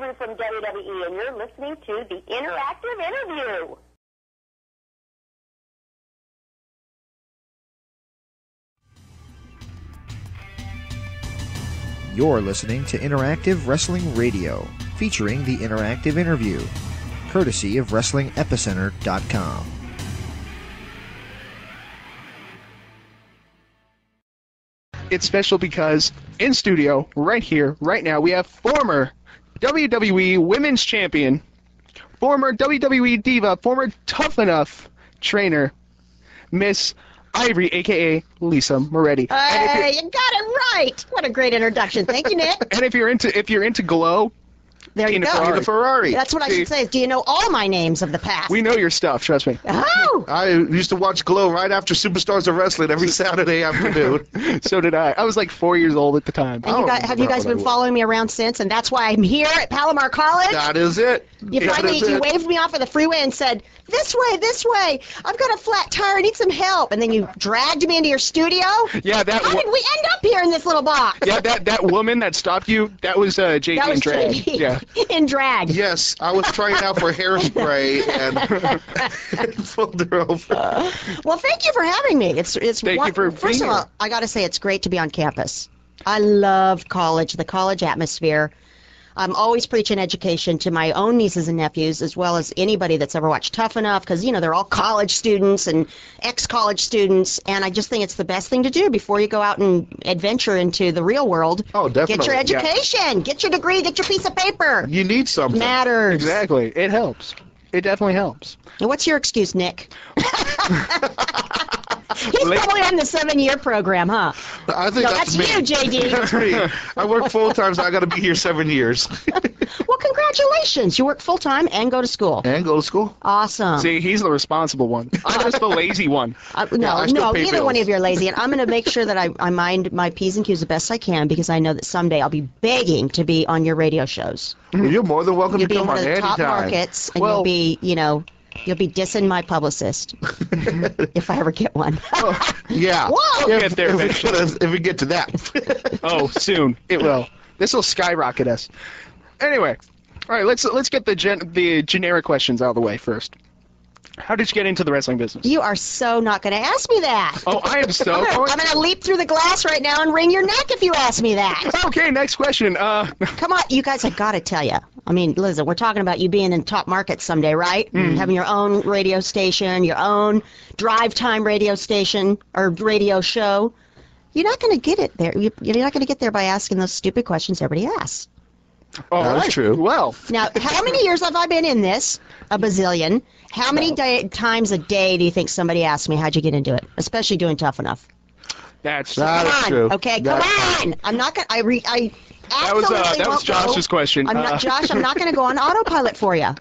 Ivory from WWE, and you're listening to the Interactive Interview. You're listening to Interactive Wrestling Radio, featuring the Interactive Interview, courtesy of WrestlingEpicenter.com. It's special because in studio, right here, right now, we have former WWE Women's Champion, former WWE Diva, former Tough Enough trainer, Miss Ivory, a.k.a. Lisa Moretti. Hey, you got it right! What a great introduction. Thank you, Nick. And if you're into Glow, there you go. Tina Ferrari. That's what I should say. Do you know all my names of the past? We know your stuff, trust me. Oh! I used to watch Glow right after Superstars of Wrestling every Saturday afternoon. So did I. I was like 4 years old at the time. And have you guys been following me around since? And that's why I'm here at Palomar College? That is it. You waved me off of the freeway and said, this way. I've got a flat tire. I need some help. And then you dragged me into your studio? Yeah, How did we end up here in this little box? Yeah, that woman that stopped you, that was JD that was in drag. JD Yeah. in drag. Yes, I was trying out for hairspray and pulled her over. Well, thank you for having me. Thank you for First being of all, here. I got to say it's great to be on campus. I love college, the college atmosphere. I'm always preaching education to my own nieces and nephews, as well as anybody that's ever watched Tough Enough, because, they're all college students and ex-college students, and I just think it's the best thing to do before you go out and adventure into the real world. Oh, definitely. Get your education. Get your degree. Get your piece of paper. You need something. Matters. Exactly. It helps. It definitely helps. And what's your excuse, Nick? He's probably on the 7-year program, huh? I think that's me. you, JD. That's me. I work full-time, so I got to be here 7 years. Well, congratulations. You work full-time and go to school. And go to school. Awesome. See, he's the responsible one. I'm just the lazy one. No, neither one of you are lazy. And I'm going to make sure that I mind my P's and Q's the best I can, because I know that someday I'll be begging to be on your radio shows. Well, you're more than welcome You'll to be come in one on of the top anytime. markets, and you'll be, you'll be dissing my publicist if I ever get one. Yeah. Whoa! We'll get there if we get to that. Oh, soon. It will. This will skyrocket us. Anyway, all right, let's get the generic questions out of the way first. How did you get into the wrestling business? You are so not going to ask me that. Oh, I am so... I'm going to leap through the glass right now and wring your neck if you ask me that. Okay, next question. Come on, you guys, I got to tell you. I mean, listen, we're talking about you being in top markets someday, right? Having your own radio station, your own drive time radio station or radio show. You're not going to get it there. You're not going to get there by asking those stupid questions everybody asks. Oh, that's true. Well, now, how many years have I been in this? A bazillion. How many times a day do you think somebody asks me, how'd you get into it? Especially doing Tough Enough. that's That is Come on, true. okay, come on. I'm not going to... that was Josh's question. I'm not, Josh, I'm not going to go on autopilot for you.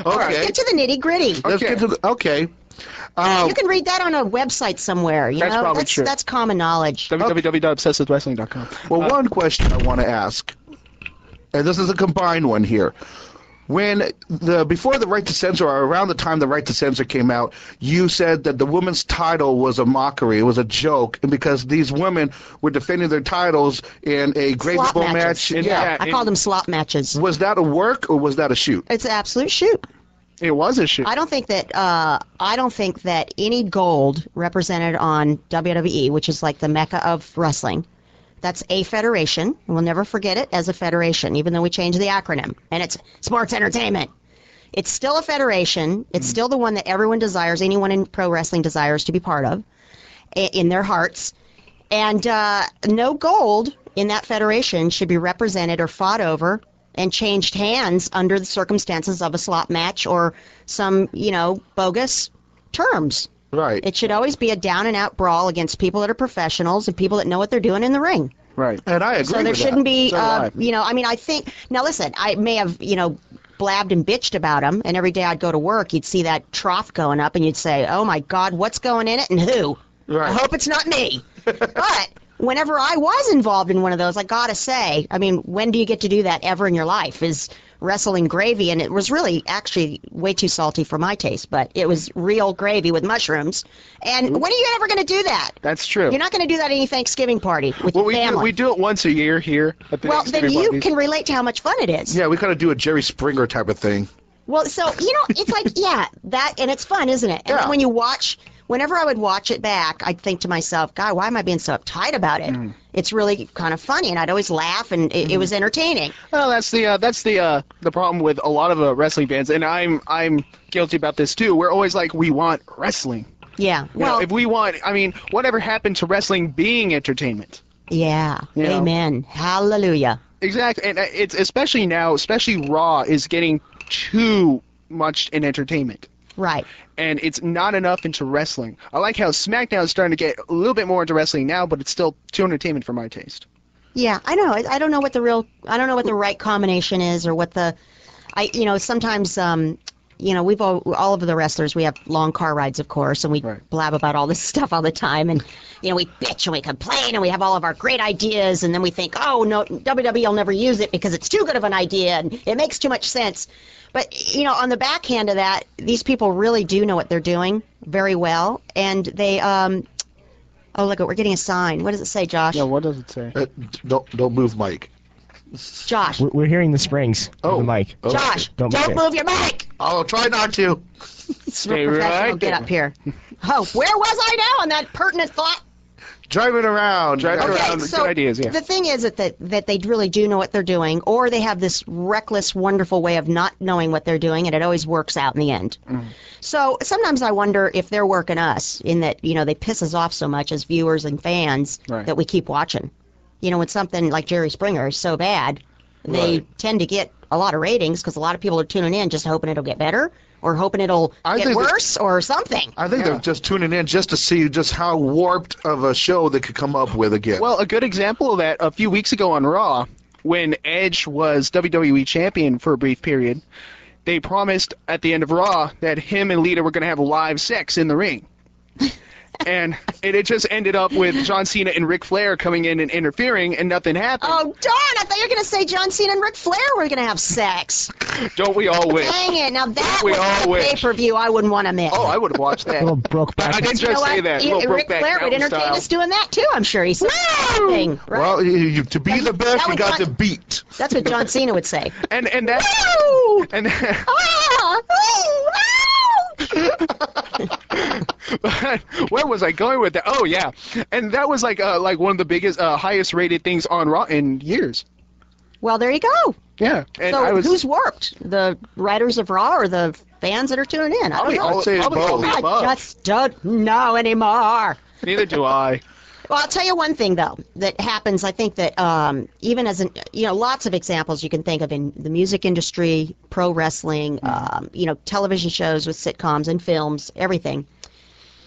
All right, Okay. get to the nitty-gritty. Let's get to the... Okay. You can read that on a website somewhere. That's probably true. That's common knowledge. www.obsessivedwrestling.com. Well, one question I want to ask, and this is a combined one here. Before the Right to Censor, or around the time the Right to Censor came out, you said that the women's title was a mockery, it was a joke, and because these women were defending their titles in a Slop gradable matches. match. Yeah. I call them slop matches. Was that a work or was that a shoot? It's an absolute shoot. It was a shoot. I don't think that any gold represented on WWE, which is like the mecca of wrestling, that's a federation. We'll never forget it as a federation, even though we changed the acronym. And it's Sports Entertainment. It's still a federation. It's still the one that everyone desires, anyone in pro wrestling desires to be part of, in their hearts. And no gold in that federation should be represented or fought over and changed hands under the circumstances of a slot match or some, bogus terms. Right. It should always be a down-and-out brawl against people that are professionals and people that know what they're doing in the ring. Right. And I agree So there with shouldn't that. be, So do I. I think, now listen, I may have, blabbed and bitched about them, and every day I'd go to work, you'd see that trough going up, and you'd say, oh my God, what's going in it and who? Right. I hope it's not me. But whenever I was involved in one of those, I gotta say, I mean, when do you get to do that ever in your life? Is wrestling gravy, and it was really actually way too salty for my taste, but it was real gravy with mushrooms. And when are you ever going to do that? That's true. You're not going to do that at any Thanksgiving party with your family. We do it once a year here at the Well, then you can relate to how much fun it is. Yeah, we gotta do a Jerry Springer type of thing. Well, so, it's like, yeah, that, and it's fun, isn't it? And then when you watch, whenever I would watch it back, I'd think to myself, God, why am I being so uptight about it? It's really kind of funny, and I'd always laugh, and it was entertaining. Well, that's the problem with a lot of wrestling fans, and I'm guilty about this too. We're always like, we want wrestling. Yeah. Well, if we want, I mean, whatever happened to wrestling being entertainment? Yeah. Amen. Hallelujah. Exactly, and it's especially now, especially Raw is getting too much in entertainment. Right. And it's not enough into wrestling. I like how SmackDown is starting to get a little bit more into wrestling now, but it's still too entertainment for my taste. Yeah, I know. I don't know what the right combination is, or what sometimes, we've all of the wrestlers, we have long car rides, of course, and we blab about all this stuff all the time, and, we bitch and we complain, and we have all of our great ideas, and then we think, oh, no, WWE will never use it because it's too good of an idea, and it makes too much sense. But, on the backhand of that, these people really do know what they're doing very well, and they, oh, look, we're getting a sign. What does it say, Josh? Yeah, what does it say? Don't move, Mike. Josh. We're hearing the springs of the mic. Oh. Josh, don't move your mic! I'll try not to. Stay Professional, get up here. Oh, where was I now on that pertinent thought? Driving around. So good ideas, yeah. The thing is that they really do know what they're doing, or they have this reckless, wonderful way of not knowing what they're doing, and it always works out in the end. So sometimes I wonder if they're working us, in that, they piss us off so much as viewers and fans that we keep watching. When something like Jerry Springer is so bad, they tend to get a lot of ratings because a lot of people are tuning in just hoping it'll get better, or hoping it'll get worse, or something. I think they're just tuning in just to see just how warped of a show they could come up with again. Well, a good example of that, a few weeks ago on Raw, when Edge was WWE Champion for a brief period, they promised at the end of Raw that him and Lita were going to have live sex in the ring. And it just ended up with John Cena and Ric Flair coming in and interfering, and nothing happened. Oh, darn! I thought you were going to say John Cena and Ric Flair were going to have sex. Don't we all wish? Dang it! Now that was a pay-per-view I wouldn't want to miss. Oh, I would have watched that. Brokeback. I didn't just say that. Ric Flair would entertain us doing that too. I'm sure he said thing. Right? Well, to be the best, you got to beat. That's what John Cena would say. And that. And but where was I going with that? Oh yeah, and that was like one of the biggest, highest rated things on Raw in years. Well, there you go. Yeah, and so who's warped? The writers of Raw or the fans that are tuning in? I just don't know anymore. Neither do I. Well, I'll tell you one thing, though, that happens. I think that even as lots of examples you can think of in the music industry, pro wrestling, television shows with sitcoms and films, everything.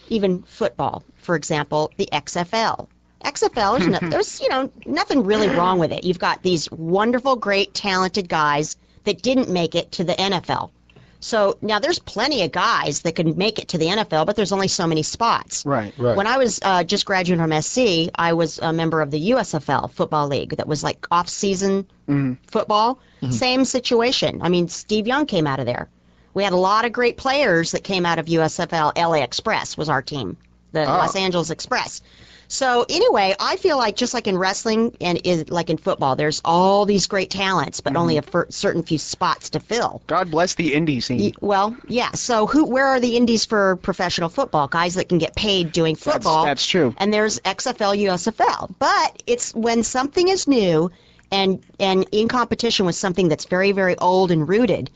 Even football, for example, the XFL. XFL, there's nothing really wrong with it. You've got these wonderful, great, talented guys that didn't make it to the NFL. So now there's plenty of guys that can make it to the NFL, but there's only so many spots. Right. When I was just graduating from SC, I was a member of the USFL football league that was like off-season football. Same situation. I mean, Steve Young came out of there. We had a lot of great players that came out of USFL. LA Express was our team, the Los Angeles Express. So anyway, I feel like just like in wrestling and like in football, there's all these great talents, but only a certain few spots to fill. God bless the indie scene. Well, yeah. So where are the indies for professional football? Guys that can get paid doing football. That's true. And there's XFL, USFL. But it's when something is new and in competition with something that's very, very old and rooted,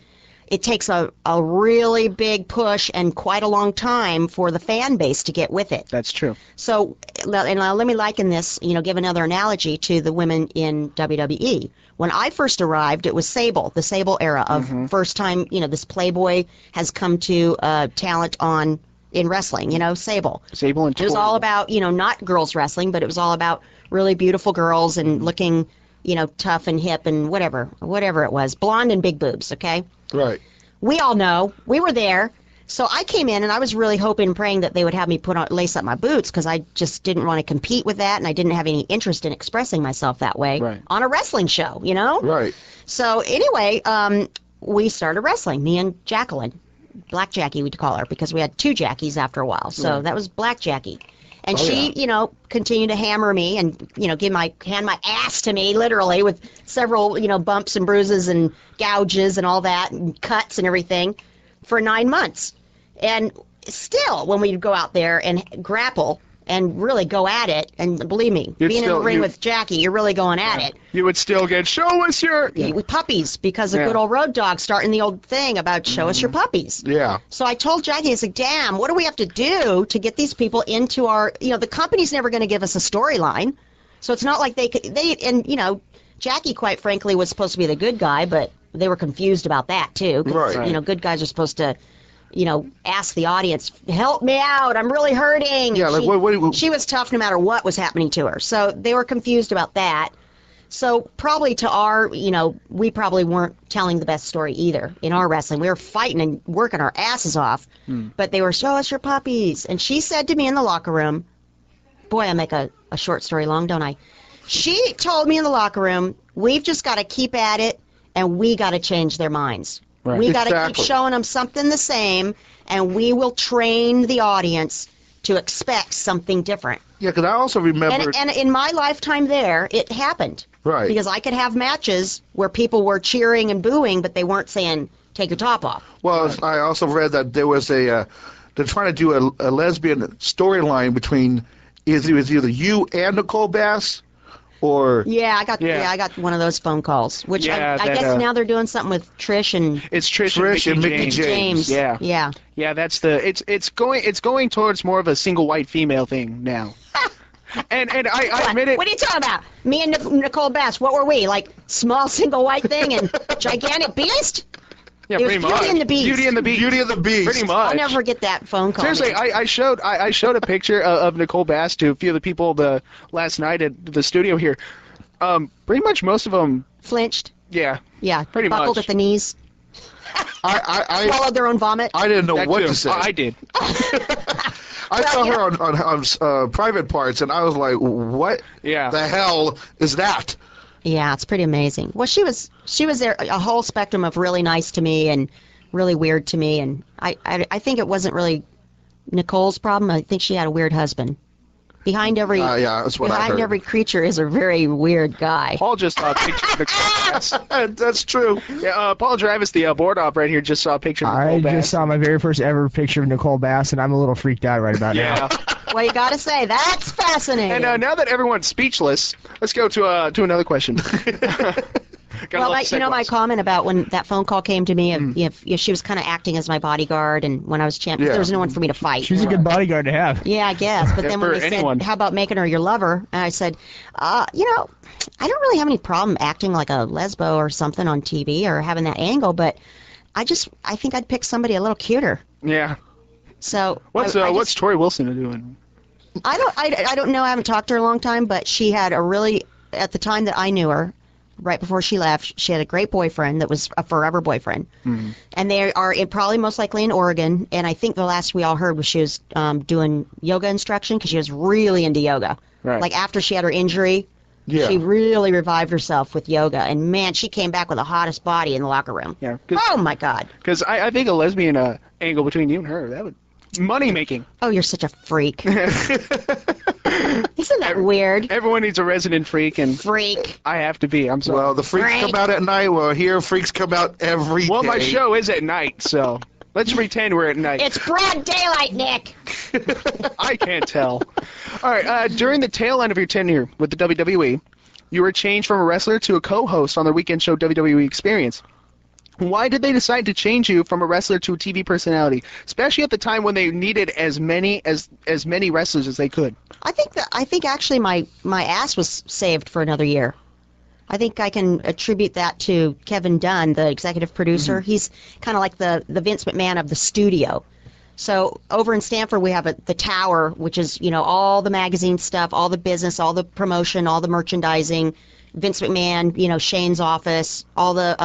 it takes a really big push and quite a long time for the fan base to get with it. That's true. So, and let me liken this, give another analogy to the women in WWE. When I first arrived, it was Sable, the Sable era of first time, this Playboy has come to talent in wrestling, Sable. Sable and It was all about, not girls wrestling, but it was all about really beautiful girls and looking, tough and hip and whatever it was. Blonde and big boobs, okay? Right. We all know. We were there. So I came in and I was really hoping and praying that they would have me lace up my boots because I just didn't want to compete with that and I didn't have any interest in expressing myself that way on a wrestling show, you know? Right. So anyway, we started wrestling, me and Jacqueline. Black Jackie, we'd call her, because we had 2 Jackies after a while. So that was Black Jackie. And she, you know, continued to hammer me and, you know, hand my ass to me, literally, with several, you know, bumps and bruises and gouges and all that, and cuts and everything, for 9 months. And still, when we'd go out there and grapple and really go at it, and believe me, being in the ring with Jackie, you're really going at it. You would still get, show us your... Yeah, with puppies, because of good old Road Dogg starting the old thing about show us your puppies. Yeah. So I told Jackie, I said, damn, what do we have to do to get these people into our... You know, the company's never going to give us a storyline, so it's not like and, you know, Jackie, quite frankly, was supposed to be the good guy, but they were confused about that, too. Right. You know, good guys are supposed to... you know, ask the audience, help me out, I'm really hurting. Yeah, like, what, she was tough no matter what was happening to her. So they were confused about that. So probably to our, you know, we probably weren't telling the best story either in our wrestling. We were fighting and working our asses off, but they were, show us your puppies. And she said to me in the locker room, boy, I make a short story long, don't I? She told me in the locker room, we've just got to keep at it and we got to change their minds. Right. We got to keep showing them something the same, and we will train the audience to expect something different. Yeah, because I also remember... And in my lifetime there, it happened. Right. Because I could have matches where people were cheering and booing, but they weren't saying, take your top off. Well, I also read that there was they're trying to do a lesbian storyline between, it was either you and Nicole Bass, or... Yeah, I got one of those phone calls, which I guess now they're doing something with Trish and... It's Trish and Mickey James. Yeah. Yeah, that's it's going towards more of a single white female thing now. and I admit it... What are you talking about? Me and Nicole Bass, what were we? Like, small single white thing and gigantic beast? Yeah, pretty much. Beauty and the Beast. Beauty and the Beast. Pretty much. I'll never forget that phone call. Seriously, I showed a picture of Nicole Bass to a few of the people last night at the studio here. Pretty much most of them flinched. Yeah. Yeah. Pretty buckled much at the knees. I swallowed their own vomit. I didn't know what to say. I did. I saw her on Private Parts, and I was like, what the hell is that? Yeah, it's pretty amazing. Well, she was there, a whole spectrum of really nice to me and really weird to me, and I think it wasn't really Nicole's problem. I think she had a weird husband. Behind every that's what I heard. every creature is a very weird guy. Paul just saw a picture of Nicole Bass. That's true. Yeah, Paul Travis, the board op right here, just saw a picture of Nicole Bass. I just saw my very first ever picture of Nicole Bass, and I'm a little freaked out right about now. Well, you got to say, that's fascinating. And now that everyone's speechless, let's go to another question. Well, my comment about when that phone call came to me, if she was kind of acting as my bodyguard, and when I was champion, there was no one for me to fight. She's a good bodyguard to have. Yeah, I guess. But then when they said, how about making her your lover? And I said, I don't really have any problem acting like a lesbo or something on TV or having that angle, but I think I'd pick somebody a little cuter. Yeah. So what's Tori Wilson doing? I don't know. I haven't talked to her in a long time, but she had at the time that I knew her, right before she left, she had a great boyfriend that was a forever boyfriend. Mm-hmm. And they are probably most likely in Oregon. And I think the last we all heard was she was doing yoga instruction because she was really into yoga. Right. Like after she had her injury, she really revived herself with yoga. And man, she came back with the hottest body in the locker room. Yeah. Oh my God. Because I think a lesbian angle between you and her, that would money making. Oh, you're such a freak. Isn't that weird? Everyone needs a resident freak, and I have to be. I'm sorry. Well, the freaks come out at night. Well, here freaks come out every day. Well, my show is at night, so let's pretend we're at night. It's broad daylight, Nick. I can't tell. All right. During the tail end of your tenure with the WWE, you were changed from a wrestler to a co-host on their weekend show WWE Experience. Why did they decide to change you from a wrestler to a TV personality, especially at the time when they needed as many wrestlers as they could? I think actually my ass was saved for another year. I think I can attribute that to Kevin Dunn, the executive producer. Mm-hmm. He's kind of like the Vince McMahon of the studio. So over in Stanford, we have the Tower, which is all the magazine stuff, all the business, all the promotion, all the merchandising. Vince McMahon, Shane's office, all the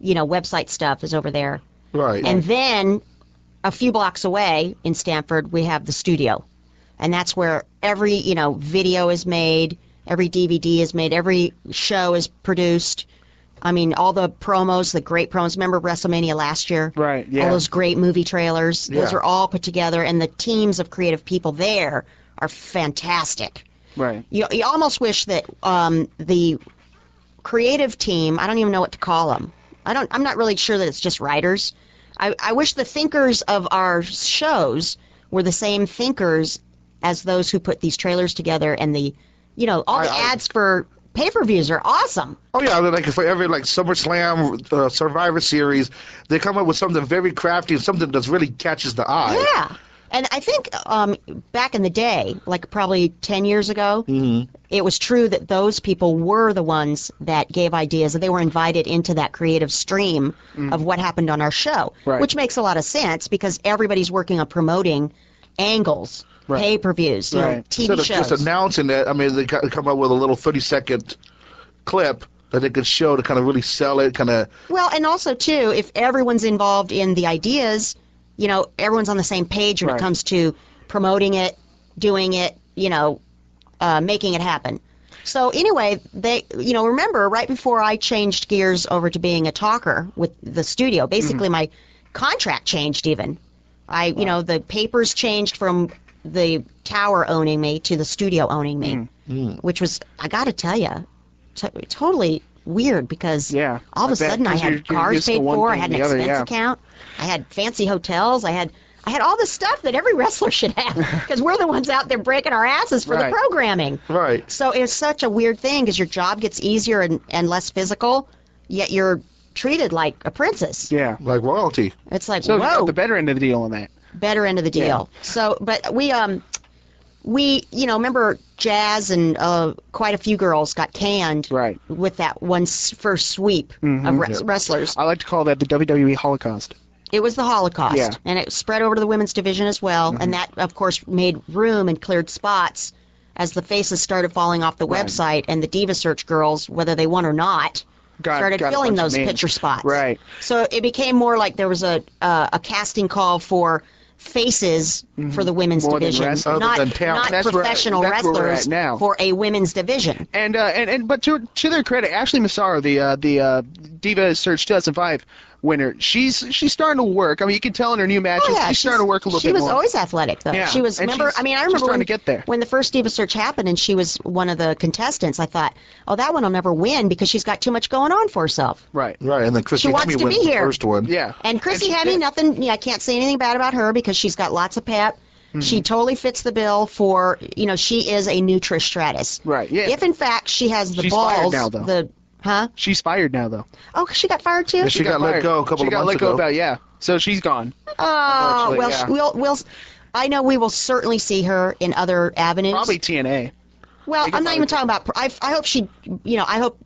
website stuff is over there. Right. And then a few blocks away in Stamford, we have the studio. And that's where every, video is made, every DVD is made, every show is produced. I mean, all the promos, the great promos. Remember WrestleMania last year? Right, yeah. All those great movie trailers. Those Yeah. are all put together, and the teams of creative people there are fantastic. Right. You almost wish that the creative team, I don't even know what to call them. I'm not really sure that it's just writers. I wish the thinkers of our shows were the same thinkers as those who put these trailers together, and all the ads for pay-per-views are awesome. Oh yeah, like for every SummerSlam, Survivor Series, they come up with something very crafty and something that really catches the eye. Yeah. And I think back in the day, like probably 10 years ago, it was true that those people were the ones that gave ideas, and they were invited into that creative stream of what happened on our show, Right. which makes a lot of sense because everybody's working on promoting angles, Right. pay-per-views, Right. TV Instead of shows. just announcing it, I mean, they come up with a little 30-second clip that they could show to kind of really sell it, kind of. Well, and also, too, if everyone's involved in the ideas, everyone's on the same page when Right. it comes to promoting it, doing it, making it happen. So anyway, they, remember right before I changed gears over to being a talker with the studio, basically my contract changed even. The papers changed from the tower owning me to the studio owning me, which was, I got to tell you, totally weird because Yeah, all of I a bet, sudden I 'cause had you're cars used to paid one for, I thing had or an the other, expense yeah. account, I had fancy hotels, I had all the stuff that every wrestler should have because we're the ones out there breaking our asses for Right. the programming. Right. So it's such a weird thing because your job gets easier and less physical, yet you're treated like a princess. Yeah. Like royalty. It's like, So you whoa, got the better end of the deal on that. better end of the deal. So, but we remember Jazz and quite a few girls got canned Right. with that one first sweep of wrestlers. I like to call that the WWE Holocaust. It was the Holocaust, Yeah. and it spread over to the women's division as well, and that, of course, made room and cleared spots as the faces started falling off the website, and the Diva Search girls, whether they won or not, started got a filling bunch of those names. picture spots. Right. So it became more like there was a casting call for faces for the women's More than division, wrestlers. not, Other than talent. not That's where- professional that's where we're wrestlers at now. for a women's division. But to their credit, Ashley Massaro, the Diva Search 2005 winner, she's starting to work. I mean, you can tell in her new matches, Oh, yeah, she's starting to work a little she bit was more. always athletic, though. Yeah, She was. and Remember? she's- I mean, I she's remember starting when, to get there. when the first Diva Search happened, and she was one of the contestants. I thought, oh, that one will never win because she's got too much going on for herself. Right. Right. And then Christy She wants Hemme to wins be the here. first one. Yeah. And Chrissy she Hemme, did. nothing. Yeah, I can't say anything bad about her because she's got lots of pep. Mm-hmm. She totally fits the bill for. She is a new Trish Stratus. Right, yeah. If in fact she has the She's balls, fired now, though. She's fired now, though. Oh, she got fired too. Yeah, she got let fired. go a couple She of got months let go ago. about, yeah. So she's gone. Oh, well, Unfortunately, yeah. we'll. I know we will certainly see her in other avenues. Probably TNA. Well, They I'm could not even probably- talking about. I hope she. I hope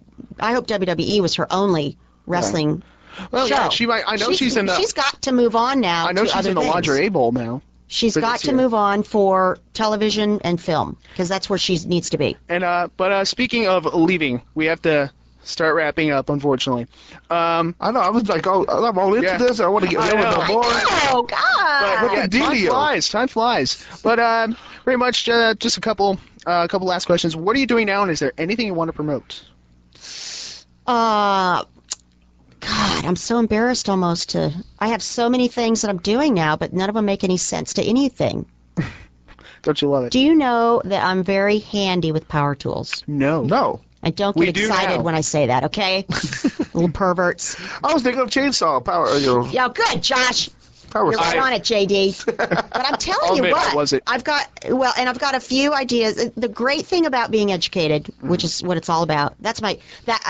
WWE was her only wrestling Well, show. yeah, she might. I know she's in the. She's got to move on now. I know to she's other in the things. lingerie bowl now. She's for got this to year. move on for television and film because that's where she needs to be. And but speaking of leaving, we have to start wrapping up, unfortunately. I know. I was like, oh, I'm all into Yeah. this. I want to get I rid of know. no more. Oh God! But What yeah, the time dealio? flies. Time flies. But pretty much just a couple last questions. What are you doing now, and is there anything you want to promote? God, I'm so embarrassed almost to. I have so many things that I'm doing now, but none of them make any sense to anything. Don't you love it? Do you know that I'm very handy with power tools? No. No. And don't We get do excited now. when I say that, okay? Little perverts. I was thinking of chainsaw power. Yeah, good, Josh. Power. You're right on it, JD. But I'm telling I'll you admit, what, I wasn't. I've got I've got a few ideas. The great thing about being educated, which is what it's all about.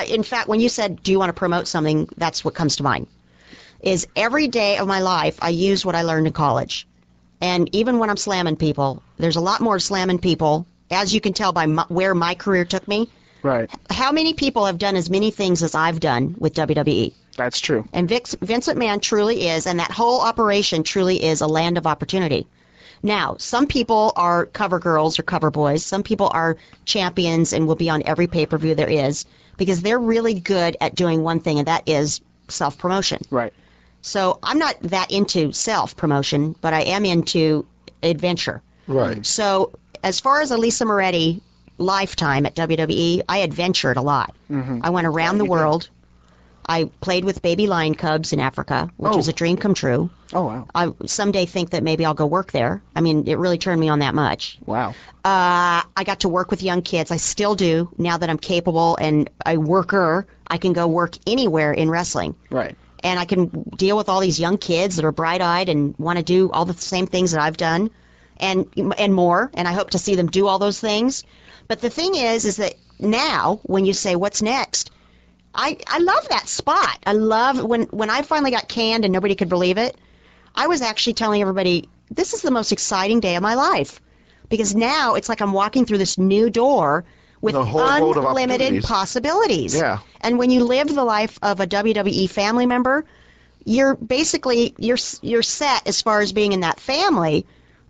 In fact, when you said, "Do you want to promote something?" That's what comes to mind. Is every day of my life I use what I learned in college, and even when I'm slamming people, there's a lot more slamming people, as you can tell by where my career took me. Right. How many people have done as many things as I've done with WWE? That's true. And Vince McMahon truly is, and that whole operation truly is a land of opportunity. Now, some people are cover girls or cover boys. Some people are champions and will be on every pay-per-view there is because they're really good at doing one thing, and that is self-promotion. Right. So I'm not that into self-promotion, but I am into adventure. Right. So as far as a Lisa Moretti lifetime at WWE, I adventured a lot. I went around the world. I played with baby lion cubs in Africa, which was a dream come true. Oh, wow. I someday think that maybe I'll go work there. I mean, it really turned me on that much. Wow. I got to work with young kids. I still do. Now that I'm capable and a worker, I can go work anywhere in wrestling. Right. And I can deal with all these young kids that are bright-eyed and want to do all the same things that I've done and more. And I hope to see them do all those things. But the thing is that now when you say, what's next? I love that spot. I love when I finally got canned and nobody could believe it. I was actually telling everybody, this is the most exciting day of my life. Because now it's like I'm walking through this new door with A whole world of unlimited opportunities. possibilities. Yeah. And when you live the life of a WWE family member, you're basically you're set as far as being in that family,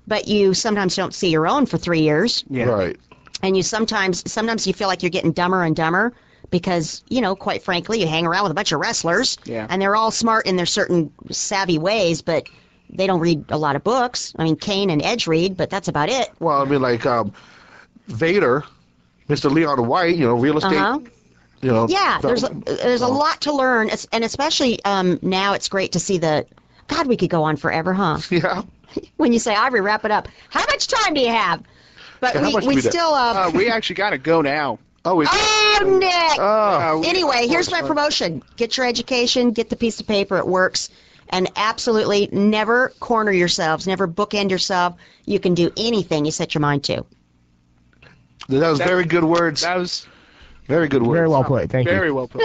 but you sometimes don't see your own for 3 years. Yeah. Right. And you sometimes you feel like you're getting dumber and dumber because, you know, quite frankly, you hang around with a bunch of wrestlers Yeah. and they're all smart in their certain savvy ways, but they don't read a lot of books. I mean, Kane and Edge read, but that's about it. Well, I mean, like Vader, Mr. Leon White, you know, real estate. Uh-huh. You know. Yeah, there's a Oh. lot to learn, and especially now it's great to see God, we could go on forever, huh? Yeah. When you say, Ivory, wrap it up. How much time do you have? But Yeah, how much do we we do? still... We actually got to go now. Oh, we. Oh, Nick! Anyway, here's my unfortunately- promotion. Get your education, get the piece of paper, it works. And absolutely never corner yourselves, never bookend yourself. You can do anything you set your mind to. That was very good words. That was Very good words. Very well played. Thank very you. well put.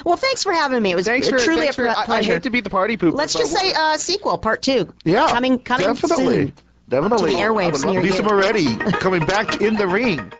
Well, thanks for having me. It was truly a I pleasure. hate to be the party pooper. Let's but just say sequel, part 2. Yeah. Coming Definitely. soon. Definitely. To the airwaves near Lisa you. Moretti coming back in the ring.